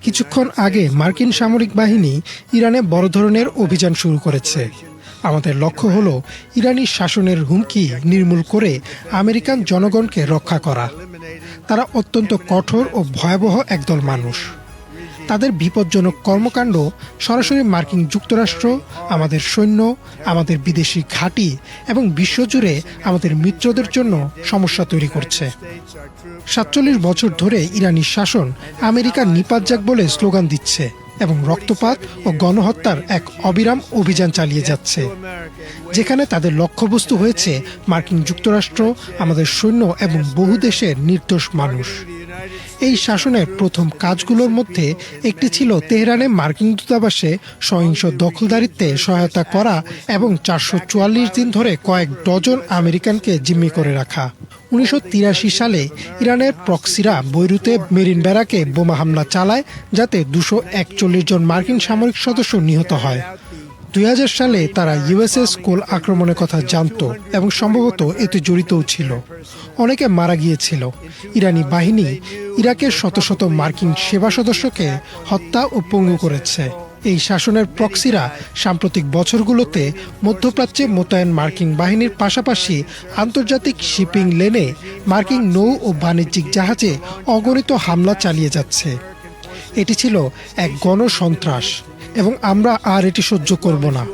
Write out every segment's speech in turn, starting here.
কিছুক্ষণ আগে মার্কিন সামরিক বাহিনী ইরানে বড় ধরনের অভিযান শুরু করেছে। আমাদের লক্ষ্য হলো ইরানি শাসনের হুমকি নির্মূল করে আমেরিকান জনগণকে রক্ষা করা। তারা অত্যন্ত কঠোর ও ভয়াবহ একদল মানুষ। তাদের বিপজ্জনক কর্মকাণ্ড সরাসরি মার্কিন যুক্তরাষ্ট্র, আমাদের সৈন্য, আমাদের বিদেশি ঘাঁটি এবং বিশ্বজুড়ে আমাদের মিত্রদের জন্য সমস্যা তৈরি করছে। ৪৭ বছর ধরে ইরানি শাসন আমেরিকার নিপাত যাক বলে স্লোগান দিচ্ছে এবং রক্তপাত ও গণহত্যার এক অবিরাম অভিযান চালিয়ে যাচ্ছে, যেখানে তাদের লক্ষ্যবস্তু হয়েছে মার্কিন যুক্তরাষ্ট্র, আমাদের সৈন্য এবং বহু দেশের নির্দোষ মানুষ। এই শাসনের প্রথম কাজগুলোর মধ্যে একটি ছিল তেহরানে মার্কিন দূতাবাসে সহিংস দখলদারিত্বে সহায়তা করা এবং ৪৪৪ দিন ধরে কয়েক ডজন আমেরিকানকে জিম্মি করে রাখা। ১৯৮৩ সালে ইরানের প্রক্সিরা বৈরুতে মেরিন ব্যারাকে বোমা হামলা চালায়, যাতে ২৪১ জন মার্কিন সামরিক সদস্য নিহত হয়। ২০০০ সালে তারা ইউএসএস কোল আক্রমণের কথা জানত এবং সম্ভবত এতে জড়িতও ছিল। অনেকে মারা গিয়েছিল। ইরানি বাহিনী ইরাকের শত শত মার্কিন সেবা সদস্যকে হত্যা ও পঙ্গু করেছে। এই শাসনের প্রক্সিরা সাম্প্রতিক বছরগুলোতে মধ্যপ্রাচ্যে মোতায়েন মার্কিন বাহিনীর পাশাপাশি আন্তর্জাতিক শিপিং লেনে মার্কিন নৌ ও বাণিজ্যিক জাহাজে অগণিত হামলা চালিয়ে যাচ্ছে। এটি ছিল এক গণসন্ত্রাস এবং আমরা আর এটি সহ্য করব না।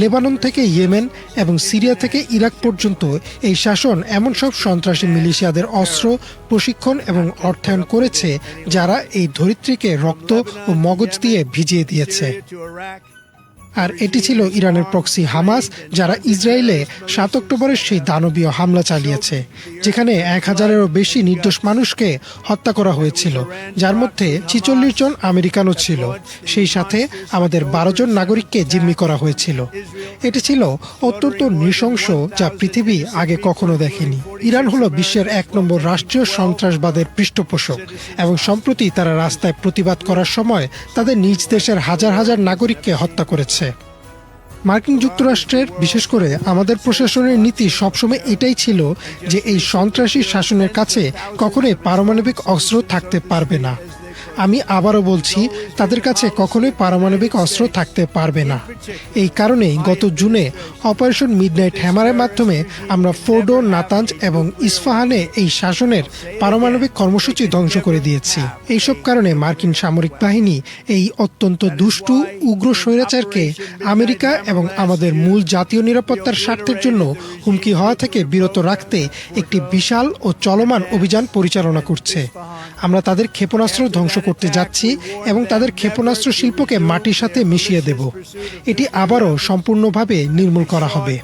লেবানন থেকে ইয়েমেন এবং সিরিয়া থেকে ইরাক পর্যন্ত এই শাসন এমন সব সন্ত্রাসী মিলিশিয়াদের অস্ত্র, প্রশিক্ষণ এবং অর্থায়ন করেছে যারা এই ধরিত্রীকে রক্ত ও মগজ দিয়ে ভিজিয়ে দিয়েছে। আর এটি ছিল ইরানের প্রক্সি হামাস, যারা ইসরায়েলে ৭ অক্টোবরের সেই দানবীয় হামলা চালিয়েছে, যেখানে ১,০০০-এরও বেশি নির্দোষ মানুষকে হত্যা করা হয়েছিল, যার মধ্যে ৪৬ জন আমেরিকানও ছিল। সেই সাথে আমাদের ১২ জন নাগরিককে জিম্মি করা হয়েছিল। এটি ছিল অত্যন্ত নৃশংস, যা পৃথিবী আগে কখনো দেখেনি। ইরান হলো বিশ্বের ১ নম্বর রাষ্ট্রীয় সন্ত্রাসবাদের পৃষ্ঠপোষক এবং সম্প্রতি তারা রাস্তায় প্রতিবাদ করার সময় তাদের নিজ দেশের হাজার হাজার নাগরিককে হত্যা করেছে। মার্কিন যুক্তরাষ্ট্রের, বিশেষ করে আমাদের প্রশাসনের নীতি সবসময় এটাই ছিল যে এই সন্ত্রাসী শাসনের কাছে কখনোই পারমাণবিক অস্ত্র থাকতে পারবে না। আমি আবারও বলছি, তাদের কাছে কখনোই পারমাণবিক অস্ত্র থাকতে পারবে না। এই কারণেই গত জুনে অপারেশন মিডনাইট হ্যামারের মাধ্যমে আমরা ফোর্ডো, নাতাঞ্জ এবং ইস্পাহানে এই শাসনের পারমাণবিক কর্মসূচি ধ্বংস করে দিয়েছি। এইসব কারণে মার্কিন সামরিক বাহিনী এই অত্যন্ত দুষ্টু, উগ্র স্বৈরাচারকে আমেরিকা এবং আমাদের মূল জাতীয় নিরাপত্তার স্বার্থের জন্য হুমকি হওয়া থেকে বিরত রাখতে একটি বিশাল ও চলমান অভিযান পরিচালনা করছে। আমরা তাদের ক্ষেপণাস্ত্র ধ্বংস করতে যাচ্ছি এবং তাদের ক্ষেপণাস্ত্র শিল্পকে মাটির সাথে মিশিয়ে দেব। এটি আবারও সম্পূর্ণভাবে নির্মূল করা হবে।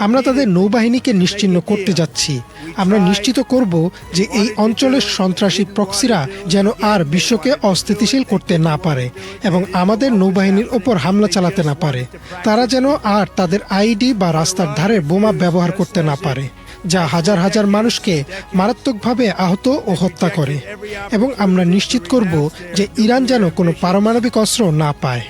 আমরা তাদের নৌবাহিনীকে নিশ্চিহ্ন করতে যাচ্ছি। আমরা নিশ্চিত করব যে এই অঞ্চলের সন্ত্রাসী প্রক্সিরা যেন আর বিশ্বকে অস্থিতিশীল করতে না পারে এবং আমাদের নৌবাহিনীর ওপর হামলা চালাতে না পারে। তারা যেন আর তাদের আইডি বা রাস্তার ধারে বোমা ব্যবহার করতে না পারে, যা হাজার হাজার মানুষকে মারাত্মকভাবে আহত ও হত্যা করে। এবং আমরা নিশ্চিত করব যে ইরান যেন কোনো পারমাণবিক অস্ত্র না পায়।